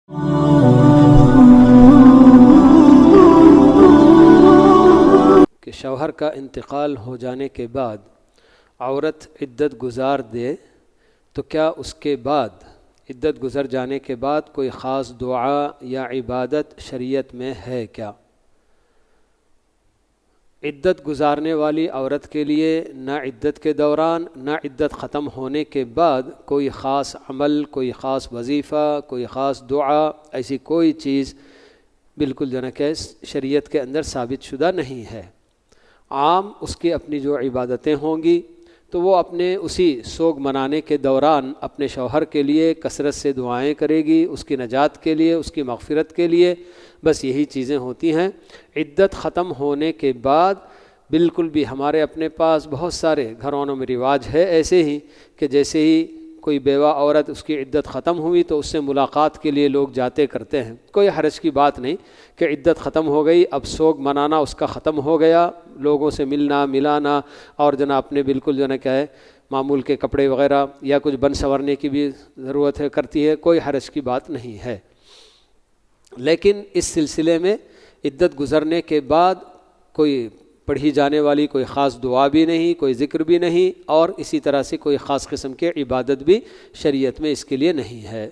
کہ شوہر کا انتقال ہو جانے کے بعد عورت عدت گزار دے تو کیا اس کے بعد عدت گزر جانے کے بعد کوئی خاص دعا یا عبادت شریعت میں ہے کیا؟ عدت گزارنے والی عورت کے لیے نہ عدت کے دوران نہ عدت ختم ہونے کے بعد کوئی خاص عمل، کوئی خاص وظیفہ، کوئی خاص دعا، ایسی کوئی چیز بالکل جو ہے کہ شریعت کے اندر ثابت شدہ نہیں ہے۔ عام اس کی اپنی جو عبادتیں ہوں گی تو وہ اپنے اسی سوگ منانے کے دوران اپنے شوہر کے لیے کثرت سے دعائیں کرے گی، اس کی نجات کے لیے، اس کی مغفرت کے لیے، بس یہی چیزیں ہوتی ہیں۔ عدت ختم ہونے کے بعد بالکل بھی ہمارے اپنے پاس بہت سارے گھرانوں میں رواج ہے ایسے ہی کہ جیسے ہی کوئی بیوہ عورت اس کی عدت ختم ہوئی تو اس سے ملاقات کے لیے لوگ جاتے کرتے ہیں۔ کوئی حرج کی بات نہیں کہ عدت ختم ہو گئی، اب سوگ منانا اس کا ختم ہو گیا، لوگوں سے ملنا ملانا اور جناب اپنے بالکل جو ہے کیا ہے معمول کے کپڑے وغیرہ یا کچھ بن سنورنے کی بھی ضرورت ہے کرتی ہے، کوئی حرج کی بات نہیں ہے۔ لیکن اس سلسلے میں عدت گزرنے کے بعد کوئی پڑھی جانے والی کوئی خاص دعا بھی نہیں، کوئی ذکر بھی نہیں، اور اسی طرح سے کوئی خاص قسم کی عبادت بھی شریعت میں اس کے لیے نہیں ہے۔